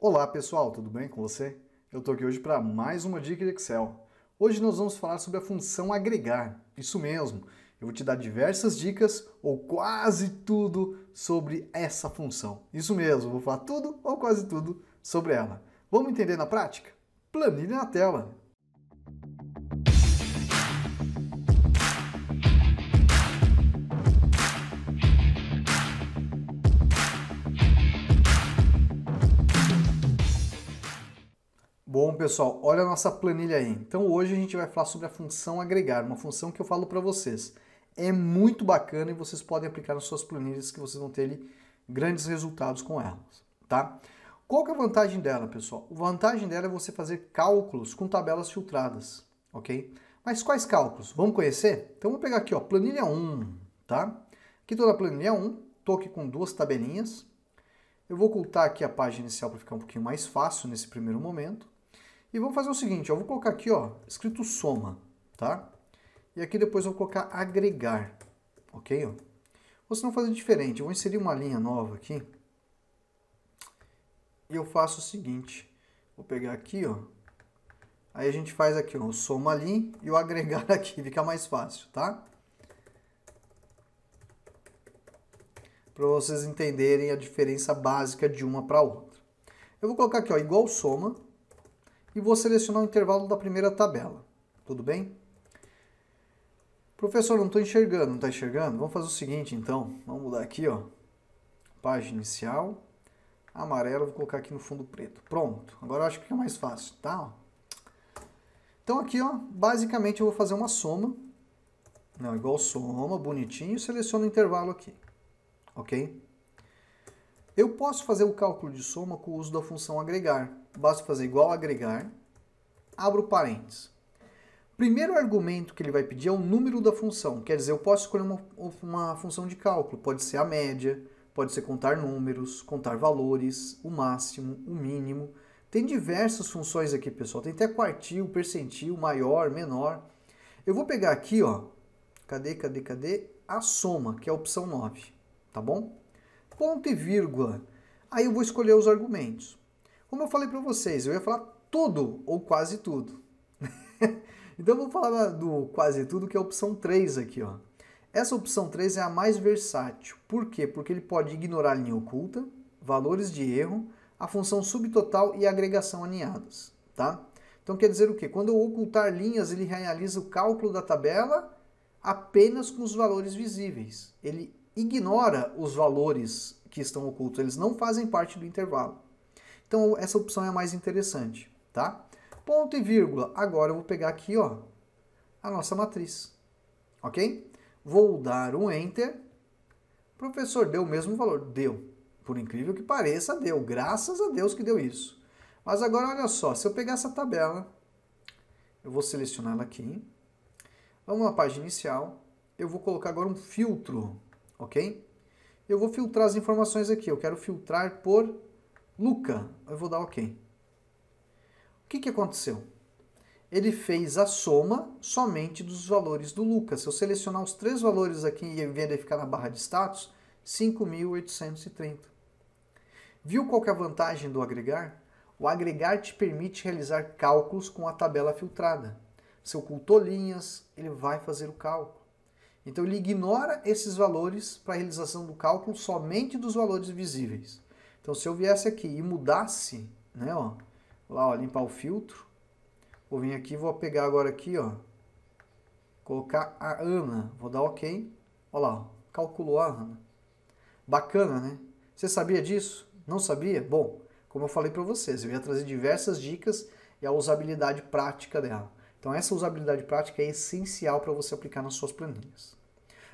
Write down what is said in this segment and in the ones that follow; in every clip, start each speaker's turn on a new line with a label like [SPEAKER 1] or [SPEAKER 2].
[SPEAKER 1] Olá pessoal, tudo bem com você? Eu estou aqui hoje para mais uma dica de Excel. Hoje nós vamos falar sobre a função agregar. Isso mesmo, eu vou te dar diversas dicas ou quase tudo sobre essa função. Isso mesmo, eu vou falar tudo ou quase tudo sobre ela. Vamos entender na prática? Planilha na tela. Bom, pessoal, olha a nossa planilha aí. Então hoje a gente vai falar sobre a função agregar, uma função que eu falo para vocês. É muito bacana e vocês podem aplicar nas suas planilhas que vocês vão ter ali grandes resultados com elas, tá? Qual que é a vantagem dela, pessoal? A vantagem dela é você fazer cálculos com tabelas filtradas, ok? Mas quais cálculos? Vamos conhecer? Então vou pegar aqui, ó, planilha 1, tá? Aqui estou na planilha 1, estou aqui com duas tabelinhas. Eu vou ocultar aqui a página inicial para ficar um pouquinho mais fácil nesse primeiro momento. E vamos fazer o seguinte, eu vou colocar aqui, ó, escrito soma, tá? E aqui depois eu vou colocar agregar, ok? Ó? Ou se não fazer diferente, eu vou inserir uma linha nova aqui. E eu faço o seguinte, vou pegar aqui, ó. Aí a gente faz aqui, ó, o soma ali e o agregar aqui, fica mais fácil, tá? Para vocês entenderem a diferença básica de uma para outra. Eu vou colocar aqui, ó, igual soma. E vou selecionar o intervalo da primeira tabela. Tudo bem? Professor, não estou enxergando. Não está enxergando? Vamos fazer o seguinte, então. Vamos mudar aqui, ó. Página inicial. Amarelo, vou colocar aqui no fundo preto. Pronto. Agora eu acho que fica mais fácil, tá? Então aqui, ó, basicamente eu vou fazer uma soma. Não, igual soma, bonitinho. E seleciono o intervalo aqui. Ok? Eu posso fazer o cálculo de soma com o uso da função agregar. Basta fazer igual agregar, abro parênteses. Primeiro argumento que ele vai pedir é o número da função. Quer dizer, eu posso escolher uma função de cálculo. Pode ser a média, pode ser contar números, contar valores, o máximo, o mínimo. Tem diversas funções aqui, pessoal. Tem até quartil, percentil, maior, menor. Eu vou pegar aqui, ó, cadê? A soma, que é a opção 9, tá bom? Ponto e vírgula. Aí eu vou escolher os argumentos. Como eu falei para vocês, eu ia falar tudo ou quase tudo. Então eu vou falar do quase tudo, que é a opção 3 aqui, ó. Essa opção 3 é a mais versátil. Por quê? Porque ele pode ignorar a linha oculta, valores de erro, a função subtotal e a agregação aninhadas, tá? Então quer dizer o quê? Quando eu ocultar linhas, ele realiza o cálculo da tabela apenas com os valores visíveis. Ele ignora os valores que estão ocultos, eles não fazem parte do intervalo. Então essa opção é a mais interessante, tá? Ponto e vírgula. Agora eu vou pegar aqui, ó, a nossa matriz, ok? Vou dar um Enter. Professor, deu o mesmo valor? Deu. Por incrível que pareça, deu. Graças a Deus que deu isso. Mas agora olha só, se eu pegar essa tabela, eu vou selecionar ela aqui. Vamos na página inicial. Eu vou colocar agora um filtro, ok? Eu vou filtrar as informações aqui. Eu quero filtrar por Luca. Eu vou dar OK. O que aconteceu? Ele fez a soma somente dos valores do Luca. Se eu selecionar os três valores aqui e verificar na barra de status, 5.830. Viu qual que é a vantagem do agregar? O agregar te permite realizar cálculos com a tabela filtrada. Se ocultou linhas, ele vai fazer o cálculo. Então ele ignora esses valores para a realização do cálculo somente dos valores visíveis. Então se eu viesse aqui e mudasse, né, ó, lá, ó, limpar o filtro, vou vir aqui, vou pegar agora aqui, ó, colocar a Ana, vou dar OK, olha lá, ó, calculou a Ana. Bacana, né? Você sabia disso? Não sabia? Bom, como eu falei para vocês, eu ia trazer diversas dicas e a usabilidade prática dela. Então essa usabilidade prática é essencial para você aplicar nas suas planilhas.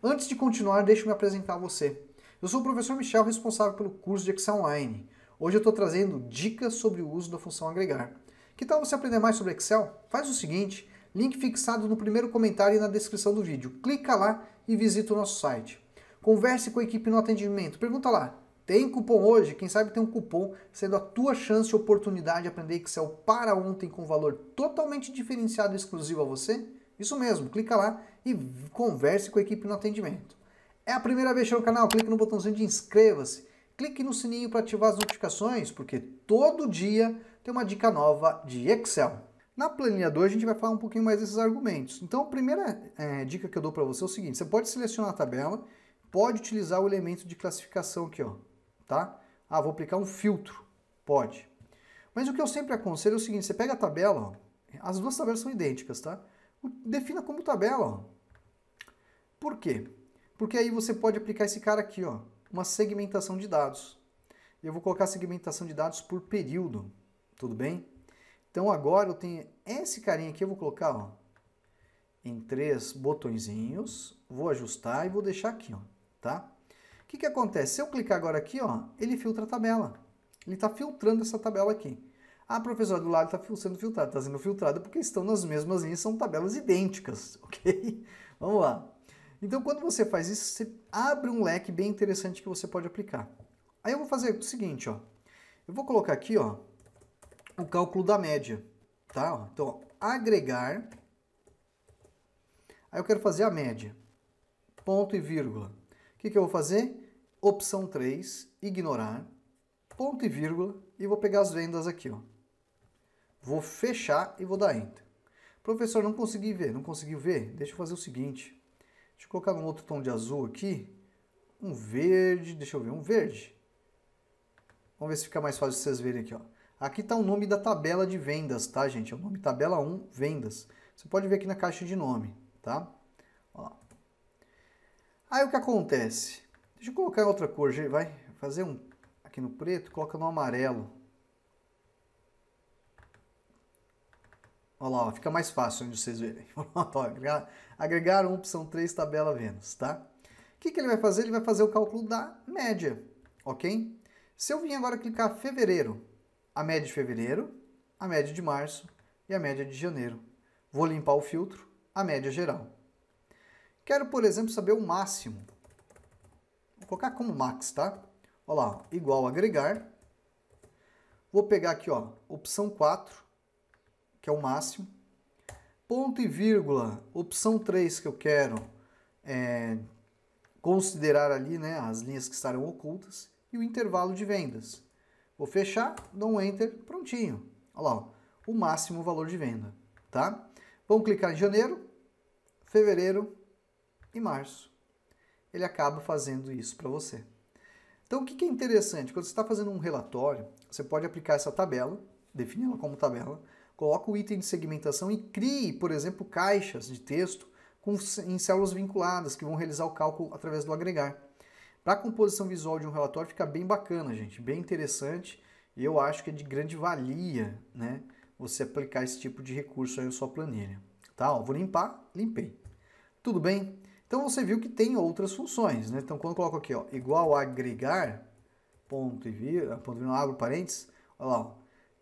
[SPEAKER 1] Antes de continuar, deixa eu me apresentar a você. Eu sou o professor Michel, responsável pelo curso de Excel Online. Hoje eu estou trazendo dicas sobre o uso da função agregar. Que tal você aprender mais sobre Excel? Faz o seguinte, link fixado no primeiro comentário e na descrição do vídeo. Clica lá e visita o nosso site. Converse com a equipe no atendimento. Pergunta lá, tem cupom hoje? Quem sabe tem um cupom sendo a tua chance e oportunidade de aprender Excel para ontem com valor totalmente diferenciado e exclusivo a você? Isso mesmo, clica lá e converse com a equipe no atendimento. É a primeira vez que no canal, clica no botãozinho de inscreva-se. clique no sininho para ativar as notificações, porque todo dia tem uma dica nova de Excel. Na planilha 2 a gente vai falar um pouquinho mais desses argumentos. Então a primeira dica que eu dou para você é o seguinte, você pode selecionar a tabela, pode utilizar o elemento de classificação aqui, ó, tá? Ah, vou aplicar um filtro, pode. Mas o que eu sempre aconselho é o seguinte, você pega a tabela, ó, as duas tabelas são idênticas, tá? Defina como tabela, ó. Por quê? Porque aí você pode aplicar esse cara aqui, ó, uma segmentação de dados. Eu vou colocar segmentação de dados por período, tudo bem? Então agora eu tenho esse carinha aqui, eu vou colocar, ó, em 3 botõezinhos, vou ajustar e vou deixar aqui, ó, tá? O que acontece? Se eu clicar agora aqui, ó, ele filtra a tabela. Ele está filtrando essa tabela aqui. Ah, professor, do lado está sendo filtrado. Está sendo filtrado porque estão nas mesmas linhas, são tabelas idênticas, ok? Vamos lá. Então, quando você faz isso, você abre um leque bem interessante que você pode aplicar. Aí eu vou fazer o seguinte, ó. Eu vou colocar aqui, ó, o cálculo da média, tá? Então, ó, agregar. Aí eu quero fazer a média. Ponto e vírgula. O que eu vou fazer? Opção 3, ignorar. Ponto e vírgula. E vou pegar as vendas aqui, ó. Vou fechar e vou dar Enter. Professor, não consegui ver. Não conseguiu ver? Deixa eu fazer o seguinte. Deixa eu colocar um outro tom de azul aqui. Um verde. Deixa eu ver, um verde. Vamos ver se fica mais fácil de vocês verem aqui, ó. Aqui está o nome da tabela de vendas, tá, gente? É o nome tabela 1, vendas. Você pode ver aqui na caixa de nome, tá? Ó. Aí o que acontece? Deixa eu colocar outra cor, vai fazer um aqui no preto, coloca no amarelo. Olha lá, ó, fica mais fácil onde vocês verem. Agregar uma opção 3, tabela vendas, tá? O que ele vai fazer? Ele vai fazer o cálculo da média, ok? Se eu vim agora clicar fevereiro, a média de fevereiro, a média de março e a média de janeiro. Vou limpar o filtro, a média geral. Quero, por exemplo, saber o máximo. Vou colocar como max, tá? Olha lá, igual agregar. Vou pegar aqui, ó, opção 4, que é o máximo. Ponto e vírgula, opção 3 que eu quero considerar ali, né, as linhas que estarão ocultas. E o intervalo de vendas. Vou fechar, dou um Enter, prontinho. Olha lá, ó, o máximo valor de venda, tá? Vamos clicar em janeiro, fevereiro e março. Ele acaba fazendo isso para você. Então, o que é interessante? Quando você está fazendo um relatório, você pode aplicar essa tabela, definir ela como tabela, coloca o item de segmentação e crie, por exemplo, caixas de texto em células vinculadas, que vão realizar o cálculo através do agregar. Para a composição visual de um relatório fica bem bacana, gente, bem interessante, e eu acho que é de grande valia, né, você aplicar esse tipo de recurso aí na sua planilha. Tá? Ó, vou limpar, limpei. Tudo bem? Então você viu que tem outras funções, né? Então quando eu coloco aqui, ó, igual a agregar, ponto e vírgula, abro parênteses, olha lá, ó,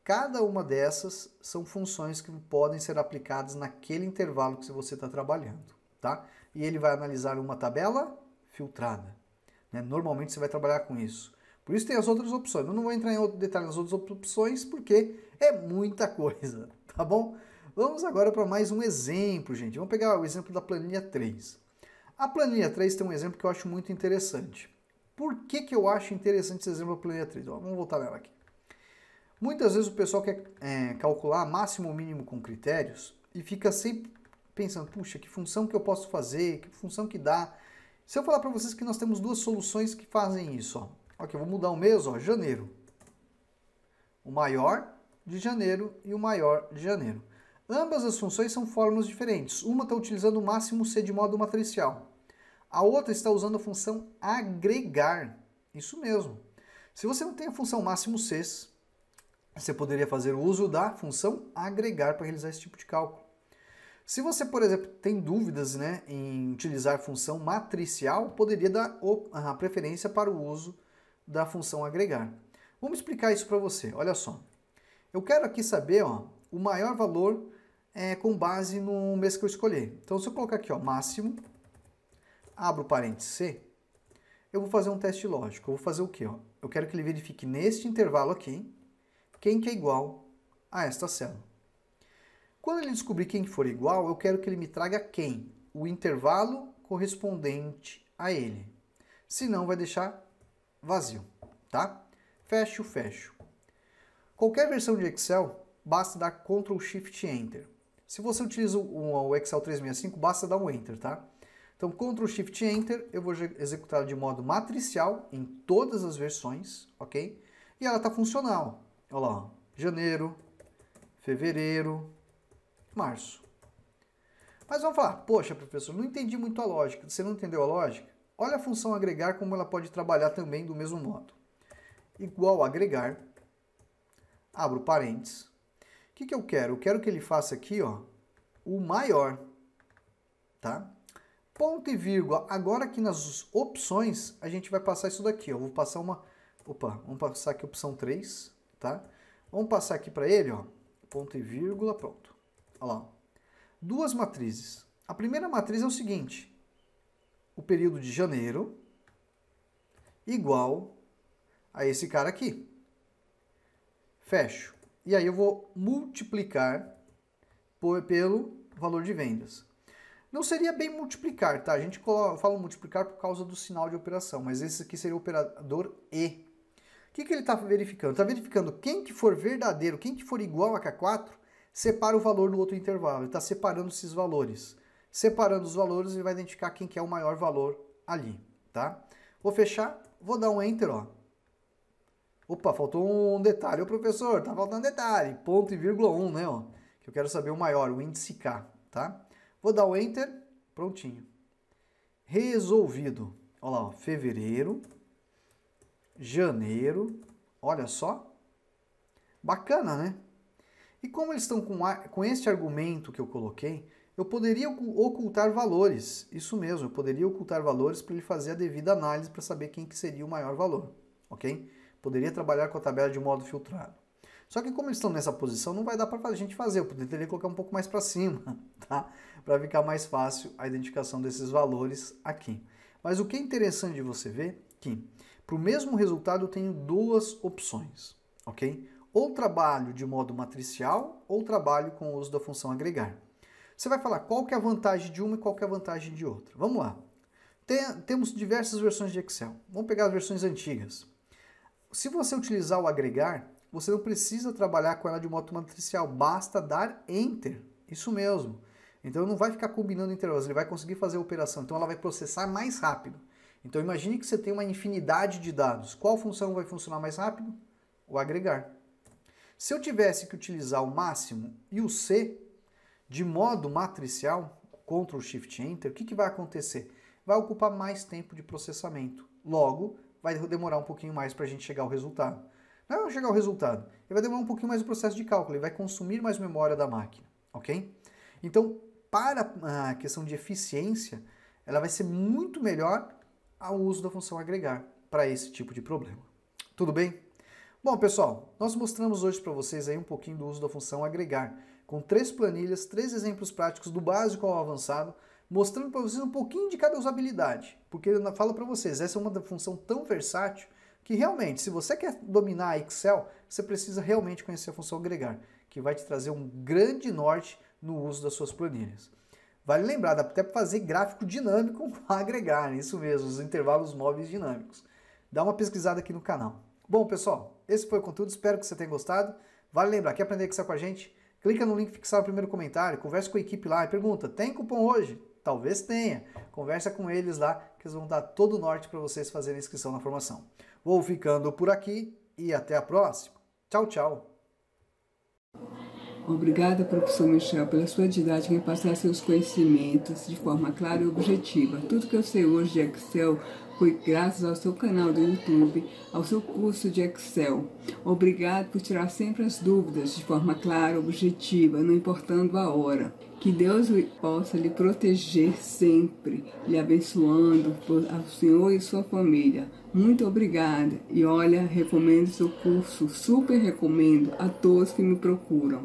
[SPEAKER 1] cada uma dessas são funções que podem ser aplicadas naquele intervalo que você está trabalhando, tá? E ele vai analisar uma tabela filtrada. Normalmente você vai trabalhar com isso. Por isso tem as outras opções. Eu não vou entrar em outro detalhe nas outras opções porque é muita coisa, tá bom? Vamos agora para mais um exemplo, gente. Vamos pegar o exemplo da planilha 3. A planilha 3 tem um exemplo que eu acho muito interessante. Por que eu acho interessante esse exemplo da planilha 3? Ó, vamos voltar nela aqui. Muitas vezes o pessoal quer calcular máximo ou mínimo com critérios e fica sempre pensando, puxa, que função que eu posso fazer, que função que dá. Se eu falar para vocês que nós temos duas soluções que fazem isso, ó. Ok, vou mudar o mês, ó, janeiro. O maior de janeiro e o maior de janeiro. Ambas as funções são fórmulas diferentes. Uma está utilizando o máximo C de modo matricial. A outra está usando a função agregar. Isso mesmo. Se você não tem a função máximo C, você poderia fazer o uso da função agregar para realizar esse tipo de cálculo. Se você, por exemplo, tem dúvidas, né, em utilizar a função matricial, poderia dar a preferência para o uso da função agregar. Vamos explicar isso para você. Olha só. Eu quero aqui saber, ó, o maior valor com base no mês que eu escolher. Então, se eu colocar aqui, ó, máximo, abro parênteses C, eu vou fazer um teste lógico. Eu vou fazer o quê? Ó? Eu quero que ele verifique neste intervalo aqui quem que é igual a esta célula. Quando ele descobrir quem for igual, eu quero que ele me traga quem? O intervalo correspondente a ele. Senão vai deixar vazio, tá? Fecho, fecho. Qualquer versão de Excel, basta dar Ctrl Shift Enter. Se você utiliza o Excel 365, basta dar um Enter, tá? Então, Ctrl Shift Enter, eu vou executar de modo matricial em todas as versões, ok? E ela está funcional. Olha lá, ó. Janeiro, fevereiro, março. Mas vamos falar, poxa, professor, não entendi muito a lógica. Você não entendeu a lógica? Olha a função agregar, como ela pode trabalhar também do mesmo modo. Igual agregar, abro parênteses. O que eu quero? Eu quero que ele faça aqui, ó, o maior, tá? Ponto e vírgula. Agora aqui nas opções, a gente vai passar isso daqui, ó. Vou passar uma... Opa, vamos passar aqui a opção 3, tá? Vamos passar aqui para ele, ó. Ponto e vírgula, pronto. Olha lá. Duas matrizes. A primeira matriz é o seguinte. O período de janeiro igual a esse cara aqui. Fecho. E aí eu vou multiplicar pelo valor de vendas. Não seria bem multiplicar, tá? A gente fala multiplicar por causa do sinal de operação, mas esse aqui seria o operador E. O que ele está verificando? Está verificando quem que for verdadeiro, quem que for igual a K4, separa o valor do outro intervalo. Ele está separando esses valores. Separando os valores, ele vai identificar quem que é o maior valor ali, tá? Vou fechar, vou dar um Enter, ó. Opa, faltou um detalhe. Ô, professor, tá faltando detalhe. Ponto e vírgula 1, né, ó? Que eu quero saber o maior, o índice K, tá? Vou dar o Enter, prontinho. Resolvido. Olha lá, ó, fevereiro, janeiro, olha só. Bacana, né? E como eles estão com este argumento que eu coloquei, eu poderia ocultar valores. Isso mesmo, eu poderia ocultar valores para ele fazer a devida análise para saber quem que seria o maior valor, ok? Poderia trabalhar com a tabela de modo filtrado. Só que como eles estão nessa posição, não vai dar para a gente fazer. Eu poderia colocar um pouco mais para cima, tá? Para ficar mais fácil a identificação desses valores aqui. Mas o que é interessante de você ver que para o mesmo resultado eu tenho duas opções, ok? Ou trabalho de modo matricial ou trabalho com o uso da função agregar. Você vai falar qual que é a vantagem de uma e qual que é a vantagem de outra. Vamos lá. Temos diversas versões de Excel. Vamos pegar as versões antigas. Se você utilizar o agregar, você não precisa trabalhar com ela de modo matricial, basta dar Enter. Isso mesmo. Então não vai ficar combinando intervalos, ele vai conseguir fazer a operação. Então ela vai processar mais rápido. Então imagine que você tem uma infinidade de dados. Qual função vai funcionar mais rápido? O agregar. Se eu tivesse que utilizar o máximo e o C de modo matricial, Ctrl Shift Enter, o que vai acontecer? Vai ocupar mais tempo de processamento. Logo, vai demorar um pouquinho mais para a gente chegar ao resultado. Não vai chegar ao resultado, ele vai demorar um pouquinho mais o processo de cálculo, ele vai consumir mais memória da máquina, ok? Então, para a questão de eficiência, ela vai ser muito melhor ao uso da função agregar para esse tipo de problema. Tudo bem? Bom, pessoal, nós mostramos hoje para vocês aí um pouquinho do uso da função agregar, com 3 planilhas, 3 exemplos práticos do básico ao avançado, mostrando para vocês um pouquinho de cada usabilidade, porque eu falo para vocês, essa é uma função tão versátil que realmente, se você quer dominar a Excel, você precisa realmente conhecer a função agregar, que vai te trazer um grande norte no uso das suas planilhas. Vale lembrar, dá até para fazer gráfico dinâmico com agregar, isso mesmo, os intervalos móveis dinâmicos. Dá uma pesquisada aqui no canal. Bom, pessoal, esse foi o conteúdo, espero que você tenha gostado. Vale lembrar, quer aprender Excel com a gente? Clica no link fixado no primeiro comentário, converse com a equipe lá e pergunta, tem cupom hoje? Talvez tenha. Conversa com eles lá, que eles vão dar todo o norte para vocês fazerem a inscrição na formação. Vou ficando por aqui e até a próxima. Tchau, tchau.
[SPEAKER 2] Obrigada, professor Michel, pela sua didática em passar seus conhecimentos de forma clara e objetiva. Tudo que eu sei hoje de Excel foi graças ao seu canal do YouTube, ao seu curso de Excel. Obrigado por tirar sempre as dúvidas de forma clara e objetiva, não importando a hora. Que Deus possa lhe proteger sempre, lhe abençoando ao senhor e sua família. Muito obrigada. E olha, recomendo seu curso, super recomendo a todos que me procuram.